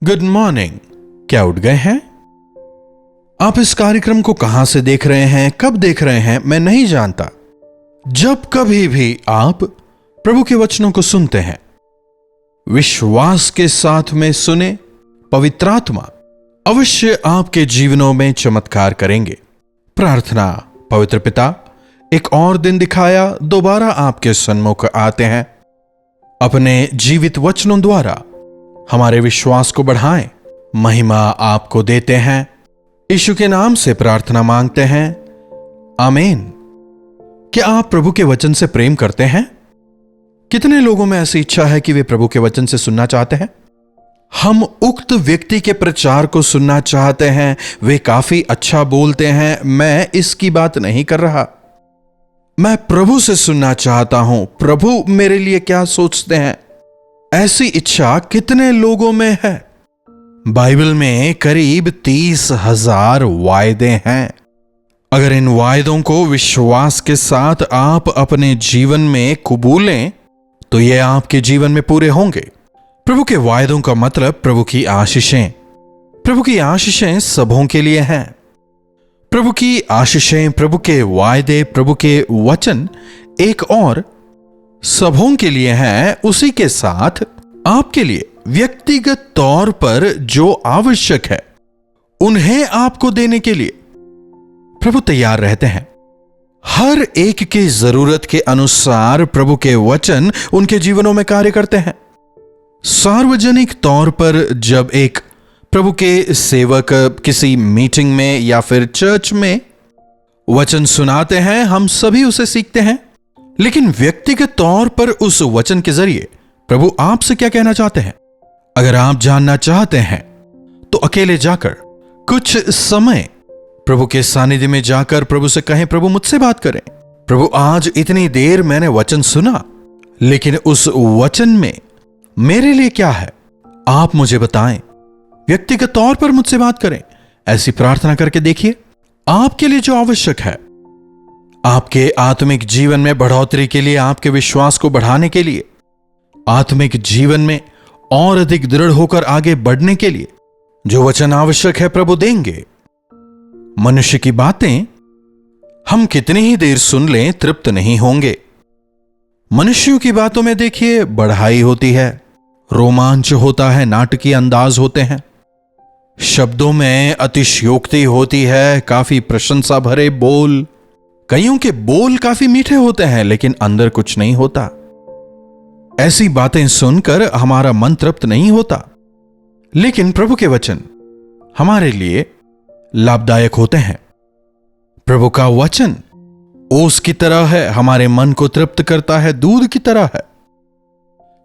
Good morning. क्या उठ गए हैं? आप इस कार्यक्रम को कहां से देख रहे हैं, कब देख रहे हैं, मैं नहीं जानता। जब कभी भी आप प्रभु के वचनों को सुनते हैं, विश्वास के साथ में सुने। पवित्र आत्मा अवश्य आपके जीवनों में चमत्कार करेंगे। प्रार्थना। पवित्र पिता, एक और दिन दिखाया, दोबारा आपके सन्मुख आते हैं। अपने जीवित वचनों द्वारा हमारे विश्वास को बढ़ाएं। महिमा आपको देते हैं। यीशु के नाम से प्रार्थना मांगते हैं, आमीन। क्या आप प्रभु के वचन से प्रेम करते हैं? कितने लोगों में ऐसी इच्छा है कि वे प्रभु के वचन से सुनना चाहते हैं? हम उक्त व्यक्ति के प्रचार को सुनना चाहते हैं। वे काफी अच्छा बोलते हैं, मैं इसकी बात नहीं कर रहा। मैं प्रभु से सुनना चाहता हूं, प्रभु मेरे लिए क्या सोचते हैं। ऐसी इच्छा कितने लोगों में है? बाइबल में करीब 30,000 वायदे हैं। अगर इन वायदों को विश्वास के साथ आप अपने जीवन में कबूलें तो ये आपके जीवन में पूरे होंगे। प्रभु के वायदों का मतलब प्रभु की आशीषें। प्रभु की आशीषें सबों के लिए हैं। प्रभु की आशीषें, प्रभु के वायदे, प्रभु के वचन एक और सबों के लिए हैं। उसी के साथ आपके लिए व्यक्तिगत तौर पर जो आवश्यक है उन्हें आपको देने के लिए प्रभु तैयार रहते हैं। हर एक की जरूरत के अनुसार प्रभु के वचन उनके जीवनों में कार्य करते हैं। सार्वजनिक तौर पर जब एक प्रभु के सेवक किसी मीटिंग में या फिर चर्च में वचन सुनाते हैं, हम सभी उसे सीखते हैं। लेकिन व्यक्तिगत तौर पर उस वचन के जरिए प्रभु आपसे क्या कहना चाहते हैं, अगर आप जानना चाहते हैं तो अकेले जाकर कुछ समय प्रभु के सानिध्य में जाकर प्रभु से कहें, प्रभु मुझसे बात करें। प्रभु आज इतनी देर मैंने वचन सुना, लेकिन उस वचन में मेरे लिए क्या है, आप मुझे बताएं। व्यक्तिगत तौर पर मुझसे बात करें। ऐसी प्रार्थना करके देखिए। आपके लिए जो आवश्यक है, आपके आत्मिक जीवन में बढ़ोतरी के लिए, आपके विश्वास को बढ़ाने के लिए, आत्मिक जीवन में और अधिक दृढ़ होकर आगे बढ़ने के लिए जो वचन आवश्यक है प्रभु देंगे। मनुष्य की बातें हम कितनी ही देर सुन लें तृप्त नहीं होंगे। मनुष्यों की बातों में देखिए बढ़ाई होती है, रोमांच होता है, नाटकीय अंदाज होते हैं, शब्दों में अतिशयोक्ति होती है, काफी प्रशंसा भरे बोल। कईयों के बोल काफी मीठे होते हैं लेकिन अंदर कुछ नहीं होता। ऐसी बातें सुनकर हमारा मन तृप्त नहीं होता। लेकिन प्रभु के वचन हमारे लिए लाभदायक होते हैं। प्रभु का वचन ओस की तरह है, हमारे मन को तृप्त करता है, दूध की तरह है,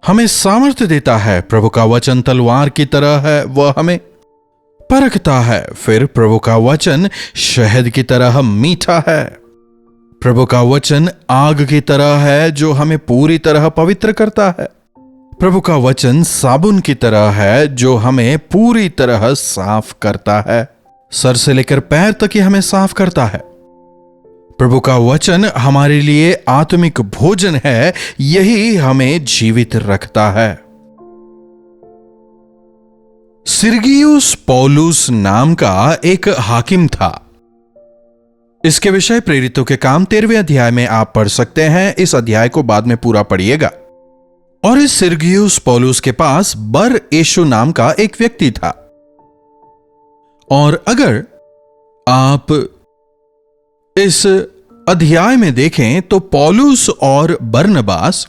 हमें सामर्थ्य देता है। प्रभु का वचन तलवार की तरह है, वह हमें परखता है। फिर प्रभु का वचन शहद की तरह मीठा है। प्रभु का वचन आग की तरह है जो हमें पूरी तरह पवित्र करता है। प्रभु का वचन साबुन की तरह है जो हमें पूरी तरह साफ करता है, सर से लेकर पैर तक ही हमें साफ करता है। प्रभु का वचन हमारे लिए आत्मिक भोजन है, यही हमें जीवित रखता है। सिरगियुस पौलुस नाम का एक हाकिम था। इसके विषय प्रेरितों के काम 13वें अध्याय में आप पढ़ सकते हैं। इस अध्याय को बाद में पूरा पढ़िएगा। और इस सिरगियुस पौलुस के पास बर यीशु नाम का एक व्यक्ति था। और अगर आप इस अध्याय में देखें तो पौलुस और बरनबास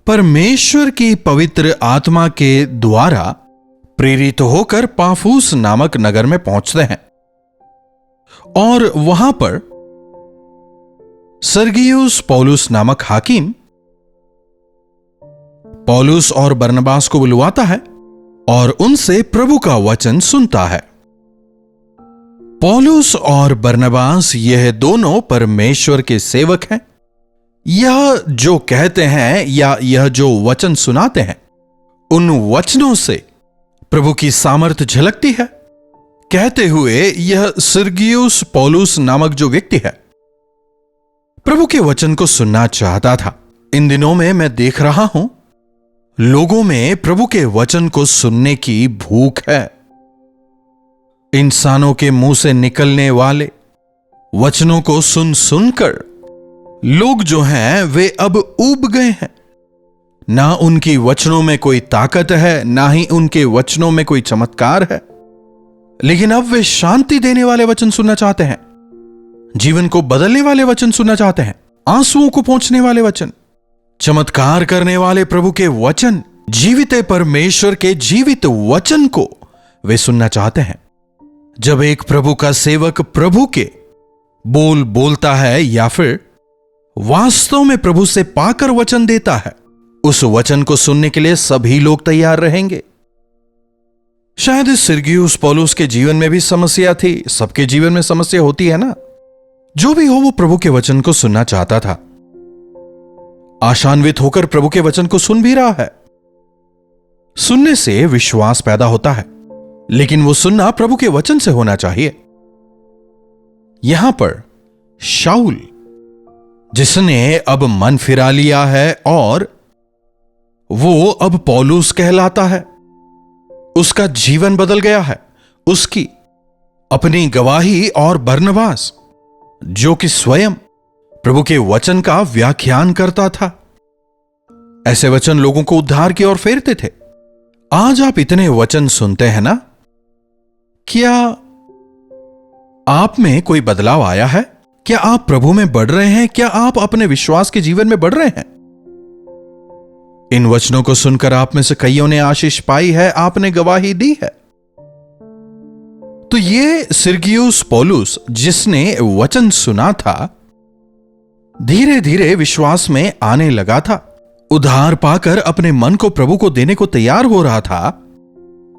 परमेश्वर की पवित्र आत्मा के द्वारा प्रेरित होकर पाफूस नामक नगर में पहुंचते हैं। और वहां पर सर्गियुस पौलुस नामक हाकिम पौलुस और बरनबास को बुलवाता है और उनसे प्रभु का वचन सुनता है। पौलुस और बरनबास यह दोनों परमेश्वर के सेवक हैं। यह जो कहते हैं या यह जो वचन सुनाते हैं, उन वचनों से प्रभु की सामर्थ झलकती है। कहते हुए यह सिरगियुस पौलुस नामक जो व्यक्ति है प्रभु के वचन को सुनना चाहता था। इन दिनों में मैं देख रहा हूं लोगों में प्रभु के वचन को सुनने की भूख है। इंसानों के मुंह से निकलने वाले वचनों को सुन सुनकर लोग जो हैं वे अब ऊब गए हैं। ना उनकी वचनों में कोई ताकत है, ना ही उनके वचनों में कोई चमत्कार है। लेकिन अब वे शांति देने वाले वचन सुनना चाहते हैं, जीवन को बदलने वाले वचन सुनना चाहते हैं, आंसुओं को पोंछने वाले वचन, चमत्कार करने वाले प्रभु के वचन, जीवित परमेश्वर के जीवित वचन को वे सुनना चाहते हैं। जब एक प्रभु का सेवक प्रभु के बोल बोलता है या फिर वास्तव में प्रभु से पाकर वचन देता है, उस वचन को सुनने के लिए सभी लोग तैयार रहेंगे। शायद सिरगियुस पौलुस के जीवन में भी समस्या थी, सबके जीवन में समस्या होती है ना। जो भी हो, वो प्रभु के वचन को सुनना चाहता था, आशान्वित होकर प्रभु के वचन को सुन भी रहा है। सुनने से विश्वास पैदा होता है, लेकिन वो सुनना प्रभु के वचन से होना चाहिए। यहां पर शाऊल, जिसने अब मन फिरा लिया है और वो अब पौलुस कहलाता है, उसका जीवन बदल गया है। उसकी अपनी गवाही और बरनबास, जो कि स्वयं प्रभु के वचन का व्याख्यान करता था, ऐसे वचन लोगों को उद्धार की ओर फेरते थे। आज आप इतने वचन सुनते हैं ना, क्या आप में कोई बदलाव आया है? क्या आप प्रभु में बढ़ रहे हैं? क्या आप अपने विश्वास के जीवन में बढ़ रहे हैं? इन वचनों को सुनकर आप में से कईयों ने आशीष पाई है, आपने गवाही दी है। तो ये सिरगियुस पौलुस, जिसने वचन सुना था, धीरे धीरे विश्वास में आने लगा था, उद्धार पाकर अपने मन को प्रभु को देने को तैयार हो रहा था।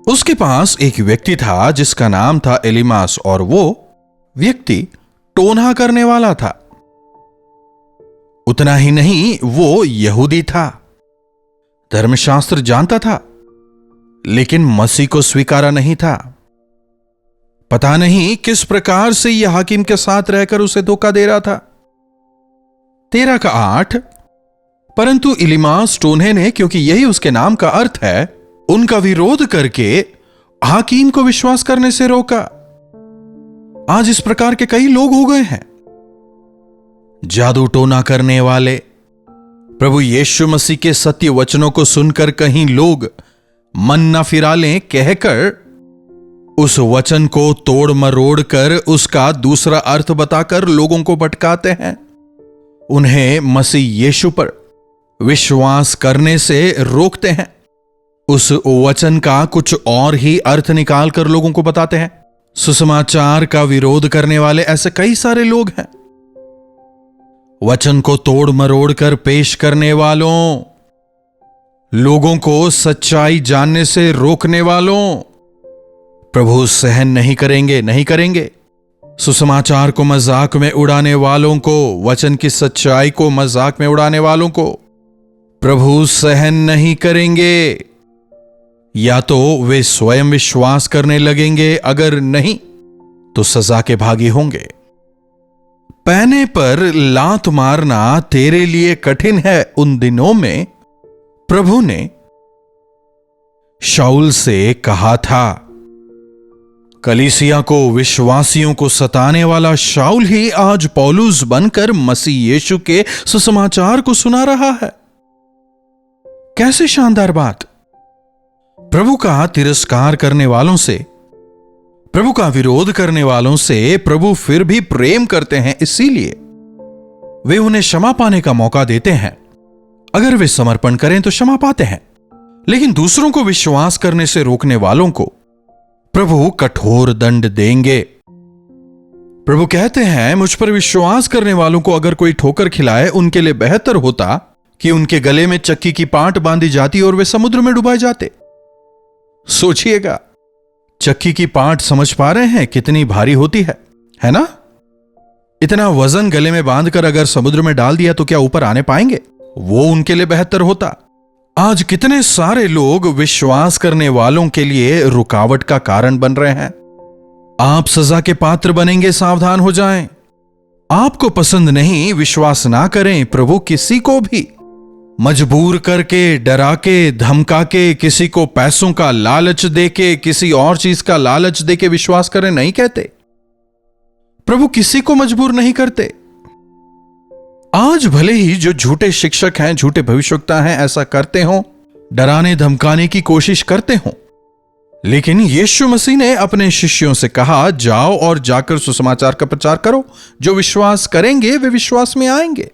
उसके पास एक व्यक्ति था जिसका नाम था एलीमास, और वो व्यक्ति टोना करने वाला था। उतना ही नहीं, वो यहूदी था, धर्मशास्त्र जानता था, लेकिन मसीह को स्वीकारा नहीं था। पता नहीं किस प्रकार से यह हाकिम के साथ रहकर उसे धोखा दे रहा था। 13:8। परंतु इलीमास टोन्हे ने, क्योंकि यही उसके नाम का अर्थ है, उनका विरोध करके हाकिम को विश्वास करने से रोका। आज इस प्रकार के कई लोग हो गए हैं, जादू टोना करने वाले। प्रभु यीशु मसीह के सत्य वचनों को सुनकर कहीं लोग मन न फिरा लें कहकर उस वचन को तोड़ मरोड़ कर उसका दूसरा अर्थ बताकर लोगों को भटकाते हैं, उन्हें मसीह यीशु पर विश्वास करने से रोकते हैं, उस वचन का कुछ और ही अर्थ निकाल कर लोगों को बताते हैं। सुसमाचार का विरोध करने वाले ऐसे कई सारे लोग हैं। वचन को तोड़ मरोड़ कर पेश करने वालों, लोगों को सच्चाई जानने से रोकने वालों, प्रभु सहन नहीं करेंगे, नहीं करेंगे। सुसमाचार को मजाक में उड़ाने वालों को, वचन की सच्चाई को मजाक में उड़ाने वालों को प्रभु सहन नहीं करेंगे। या तो वे स्वयं विश्वास करने लगेंगे, अगर नहीं तो सजा के भागी होंगे। पैने पर लात मारना तेरे लिए कठिन है। उन दिनों में प्रभु ने शाऊल से कहा था, कलीसिया को, विश्वासियों को सताने वाला शाऊल ही आज पौलुस बनकर मसीह यीशु के सुसमाचार को सुना रहा है। कैसे शानदार बात! प्रभु का तिरस्कार करने वालों से, प्रभु का विरोध करने वालों से प्रभु फिर भी प्रेम करते हैं, इसीलिए वे उन्हें क्षमा पाने का मौका देते हैं। अगर वे समर्पण करें तो क्षमा पाते हैं, लेकिन दूसरों को विश्वास करने से रोकने वालों को प्रभु कठोर दंड देंगे। प्रभु कहते हैं, मुझ पर विश्वास करने वालों को अगर कोई ठोकर खिलाए, उनके लिए बेहतर होता कि उनके गले में चक्की की पाट बांधी जाती और वे समुद्र में डुबाए जाते। सोचिएगा, चक्की की पाट समझ पा रहे हैं कितनी भारी होती है ना? इतना वजन गले में बांधकर अगर समुद्र में डाल दिया तो क्या ऊपर आने पाएंगे? वो उनके लिए बेहतर होता। आज कितने सारे लोग विश्वास करने वालों के लिए रुकावट का कारण बन रहे हैं। आप सजा के पात्र बनेंगे, सावधान हो जाएं। आपको पसंद नहीं, विश्वास ना करें। प्रभु किसी को भी मजबूर करके, डरा के, धमका के, किसी को पैसों का लालच देके, किसी और चीज का लालच देके विश्वास करें नहीं कहते। प्रभु किसी को मजबूर नहीं करते। आज भले ही जो झूठे शिक्षक हैं, झूठे भविष्यवक्ता हैं, ऐसा करते हों, डराने धमकाने की कोशिश करते हों, लेकिन यीशु मसीह ने अपने शिष्यों से कहा, जाओ और जाकर सुसमाचार का प्रचार करो। जो विश्वास करेंगे वे विश्वास में आएंगे।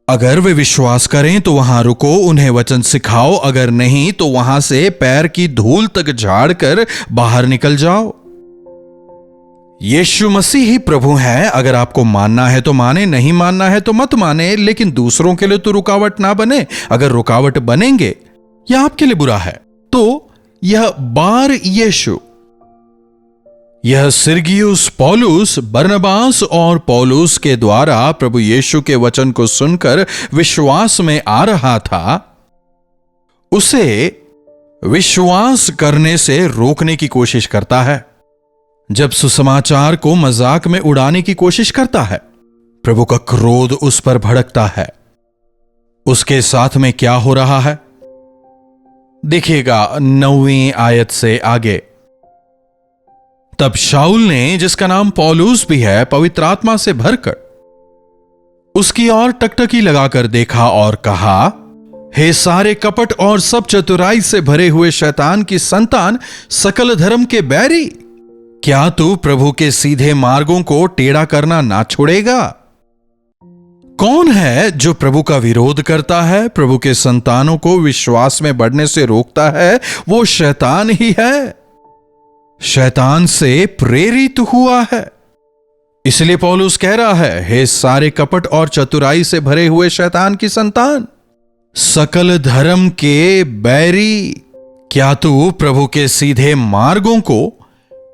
अगर वे विश्वास करें तो वहां रुको, उन्हें वचन सिखाओ। अगर नहीं तो वहां से पैर की धूल तक झाड़कर बाहर निकल जाओ। यीशु मसीह ही प्रभु हैं। अगर आपको मानना है तो माने, नहीं मानना है तो मत माने, लेकिन दूसरों के लिए तो रुकावट ना बने। अगर रुकावट बनेंगे या आपके लिए बुरा है तो यह बार यीशु, यह सिरगियुस पौलुस, बरनबास और पौलुस के द्वारा प्रभु यीशु के वचन को सुनकर विश्वास में आ रहा था, उसे विश्वास करने से रोकने की कोशिश करता है। जब सुसमाचार को मजाक में उड़ाने की कोशिश करता है, प्रभु का क्रोध उस पर भड़कता है। उसके साथ में क्या हो रहा है देखिएगा 9वीं आयत से आगे। तब शाऊल ने, जिसका नाम पौलुस भी है, पवित्र आत्मा से भरकर उसकी ओर टकटकी लगाकर देखा और कहा, हे सारे कपट और सब चतुराई से भरे हुए शैतान की संतान, सकल धर्म के बैरी, क्या तू प्रभु के सीधे मार्गों को टेढ़ा करना ना छोड़ेगा? कौन है जो प्रभु का विरोध करता है, प्रभु के संतानों को विश्वास में बढ़ने से रोकता है? वो शैतान ही है, शैतान से प्रेरित हुआ है। इसलिए पौलुस कह रहा है, हे सारे कपट और चतुराई से भरे हुए शैतान की संतान, सकल धर्म के बैरी, क्या तू प्रभु के सीधे मार्गों को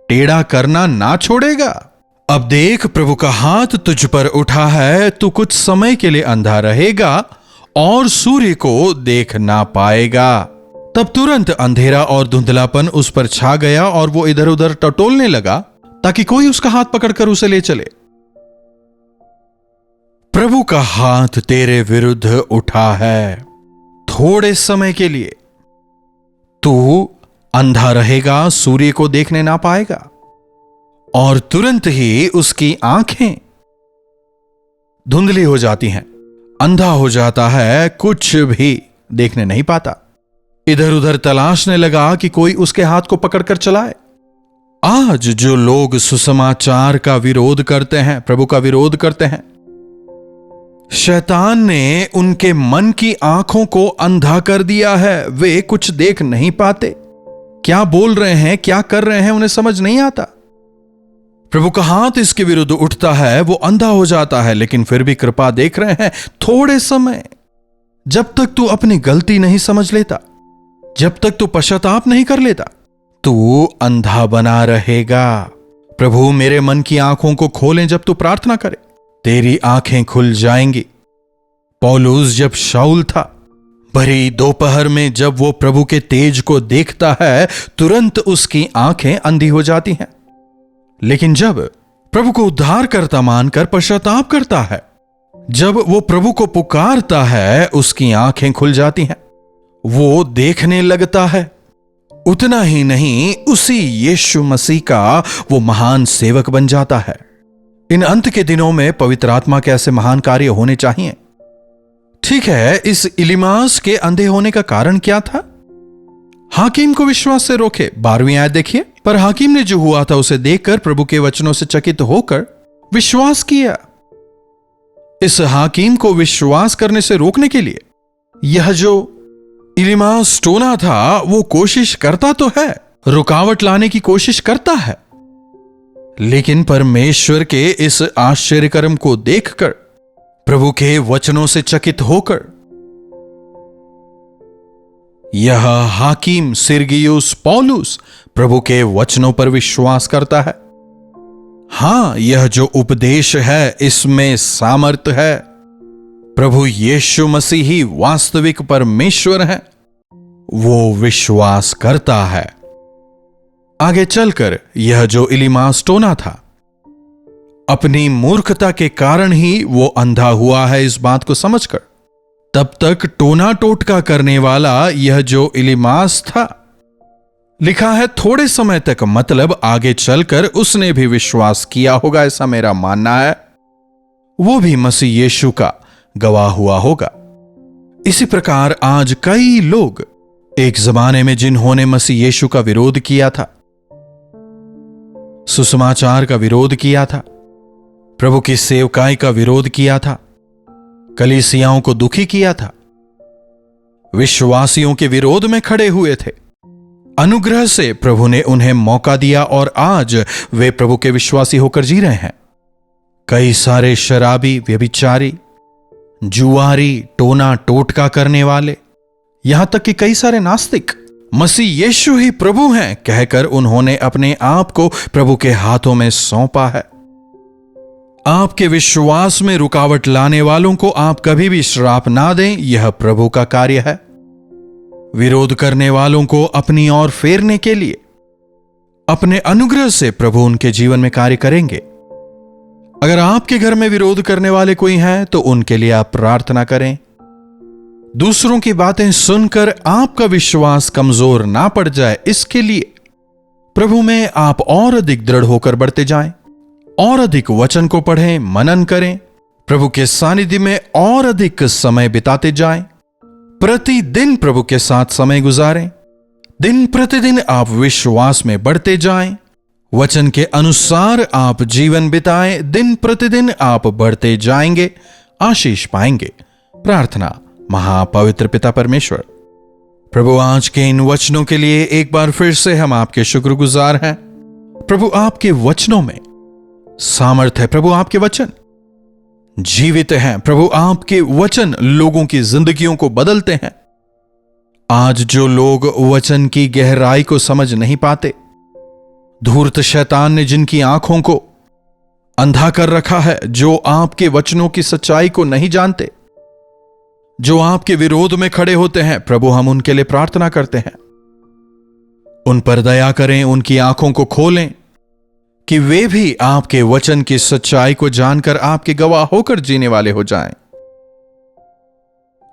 टेढ़ा करना ना छोड़ेगा? अब देख, प्रभु का हाथ तुझ पर उठा है। तू कुछ समय के लिए अंधा रहेगा और सूर्य को देख ना पाएगा। तब तुरंत अंधेरा और धुंधलापन उस पर छा गया और वो इधर उधर टटोलने लगा ताकि कोई उसका हाथ पकड़कर उसे ले चले। प्रभु का हाथ तेरे विरुद्ध उठा है। थोड़े समय के लिए तू अंधा रहेगा, सूर्य को देखने ना पाएगा, और तुरंत ही उसकी आंखें धुंधली हो जाती हैं, अंधा हो जाता है, कुछ भी देखने नहीं पाता। इधर उधर तलाशने लगा कि कोई उसके हाथ को पकड़कर चलाए। आज जो लोग सुसमाचार का विरोध करते हैं, प्रभु का विरोध करते हैं, शैतान ने उनके मन की आंखों को अंधा कर दिया है। वे कुछ देख नहीं पाते, क्या बोल रहे हैं, क्या कर रहे हैं, उन्हें समझ नहीं आता। प्रभु का हाथ इसके विरुद्ध उठता है, वो अंधा हो जाता है, लेकिन फिर भी कृपा देख रहे हैं। थोड़े समय, जब तक तू अपनी गलती नहीं समझ लेता, जब तक तू पश्चाताप नहीं कर लेता, तू अंधा बना रहेगा। प्रभु मेरे मन की आंखों को खोलें। जब तू प्रार्थना करे, तेरी आंखें खुल जाएंगी। पौलुस जब शाऊल था, भरी दोपहर में जब वो प्रभु के तेज को देखता है, तुरंत उसकी आंखें अंधी हो जाती हैं। लेकिन जब प्रभु को उद्धारकर्ता मानकर पश्चाताप करता है, जब वो प्रभु को पुकारता है, उसकी आंखें खुल जाती हैं, वो देखने लगता है। उतना ही नहीं, उसी यीशु मसीह का वो महान सेवक बन जाता है। इन अंत के दिनों में पवित्र आत्मा के ऐसे महान कार्य होने चाहिए। ठीक है, इस इलीमास के अंधे होने का कारण क्या था? हाकिम को विश्वास से रोके। 12वीं आयत देखिए। पर हाकिम ने जो हुआ था उसे देखकर प्रभु के वचनों से चकित होकर विश्वास किया। इस हाकिम को विश्वास करने से रोकने के लिए यह जो इलीमास टोना था, वो कोशिश करता तो है, रुकावट लाने की कोशिश करता है, लेकिन परमेश्वर के इस आश्चर्यकर्म को देखकर, प्रभु के वचनों से चकित होकर, यह हाकिम सिरगियुस पौलुस प्रभु के वचनों पर विश्वास करता है। हां, यह जो उपदेश है इसमें सामर्थ है। प्रभु यीशु मसीह ही वास्तविक परमेश्वर है, वो विश्वास करता है। आगे चलकर यह जो इलीमास टोना था, अपनी मूर्खता के कारण ही वो अंधा हुआ है, इस बात को समझकर तब तक टोना टोटका करने वाला यह जो इलीमास था, लिखा है थोड़े समय तक, मतलब आगे चलकर उसने भी विश्वास किया होगा, ऐसा मेरा मानना है। वो भी मसीह यीशु का गवाह हुआ होगा। इसी प्रकार आज कई लोग, एक जमाने में जिन्होंने मसीह यीशु का विरोध किया था, सुसमाचार का विरोध किया था, प्रभु की सेवकाई का विरोध किया था, कलीसियाओं को दुखी किया था, विश्वासियों के विरोध में खड़े हुए थे, अनुग्रह से प्रभु ने उन्हें मौका दिया और आज वे प्रभु के विश्वासी होकर जी रहे हैं। कई सारे शराबी, व्यभिचारी, जुआरी, टोना टोटका करने वाले, यहां तक कि कई सारे नास्तिक मसीह यीशु ही प्रभु हैं कहकर उन्होंने अपने आप को प्रभु के हाथों में सौंपा है। आपके विश्वास में रुकावट लाने वालों को आप कभी भी श्राप ना दें, यह प्रभु का कार्य है। विरोध करने वालों को अपनी ओर फेरने के लिए अपने अनुग्रह से प्रभु उनके जीवन में कार्य करेंगे। अगर आपके घर में विरोध करने वाले कोई हैं तो उनके लिए आप प्रार्थना करें। दूसरों की बातें सुनकर आपका विश्वास कमजोर ना पड़ जाए, इसके लिए प्रभु में आप और अधिक दृढ़ होकर बढ़ते जाएं, और अधिक वचन को पढ़ें, मनन करें, प्रभु के सानिध्य में और अधिक समय बिताते जाएं, प्रतिदिन प्रभु के साथ समय गुजारें, दिन प्रतिदिन आप विश्वास में बढ़ते जाएं, वचन के अनुसार आप जीवन बिताएं, दिन प्रतिदिन आप बढ़ते जाएंगे, आशीष पाएंगे। प्रार्थना। महापवित्र पिता परमेश्वर, प्रभु आज के इन वचनों के लिए एक बार फिर से हम आपके शुक्रगुजार हैं। प्रभु आपके वचनों में सामर्थ है, प्रभु आपके वचन जीवित हैं, प्रभु आपके वचन लोगों की जिंदगियों को बदलते हैं। आज जो लोग वचन की गहराई को समझ नहीं पाते, धूर्त शैतान ने जिनकी आंखों को अंधा कर रखा है, जो आपके वचनों की सच्चाई को नहीं जानते, जो आपके विरोध में खड़े होते हैं, प्रभु हम उनके लिए प्रार्थना करते हैं। उन पर दया करें, उनकी आंखों को खोलें कि वे भी आपके वचन की सच्चाई को जानकर आपके गवाह होकर जीने वाले हो जाएं।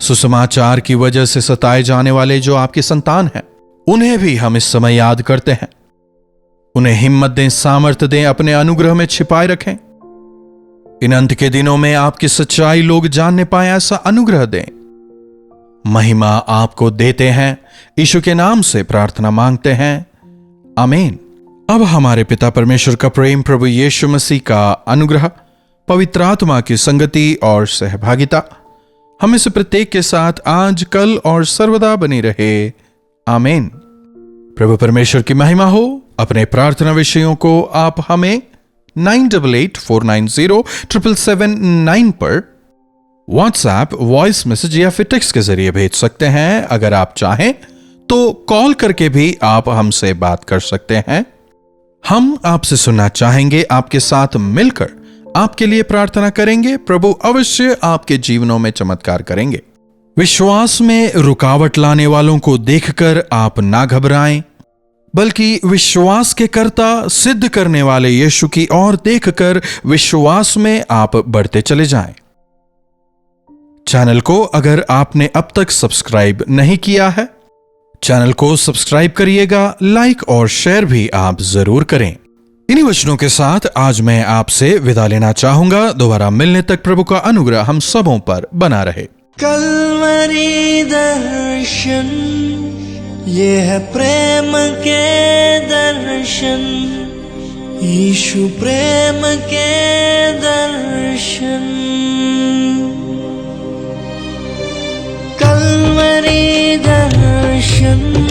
सुसमाचार की वजह से सताए जाने वाले जो आपके संतान हैं, उन्हें भी हम इस समय याद करते हैं। उन्हें हिम्मत दें, सामर्थ्य दें, अपने अनुग्रह में छिपाए रखें। इन अंत के दिनों में आपकी सच्चाई लोग जानने पाए, ऐसा अनुग्रह दें। महिमा आपको देते हैं, यीशु के नाम से प्रार्थना मांगते हैं, आमीन। अब हमारे पिता परमेश्वर का प्रेम, प्रभु यीशु मसीह का अनुग्रह, पवित्र आत्मा की संगति और सहभागिता हमें से प्रत्येक के साथ आज, कल और सर्वदा बनी रहे, आमीन। प्रभु परमेश्वर की महिमा हो। अपने प्रार्थना विषयों को आप हमें 9884907779 पर व्हाट्सएप, वॉइस मैसेज या फिर टेक्स्ट के जरिए भेज सकते हैं। अगर आप चाहें तो कॉल करके भी आप हमसे बात कर सकते हैं। हम आपसे सुनना चाहेंगे, आपके साथ मिलकर आपके लिए प्रार्थना करेंगे। प्रभु अवश्य आपके जीवनों में चमत्कार करेंगे। विश्वास में रुकावट लाने वालों को देखकर आप ना घबराएं, बल्कि विश्वास के कर्ता, सिद्ध करने वाले यीशु की ओर देखकर विश्वास में आप बढ़ते चले जाएं। चैनल को अगर आपने अब तक सब्सक्राइब नहीं किया है, चैनल को सब्सक्राइब करिएगा, लाइक और शेयर भी आप जरूर करें। इन्हीं वचनों के साथ आज मैं आपसे विदा लेना चाहूंगा। दोबारा मिलने तक प्रभु का अनुग्रह हम सबों पर बना रहे। कल्वरी दर्शन, ये है प्रेम के दर्शन, यीशु प्रेम के दर्शन। कल्वरी दर्शन,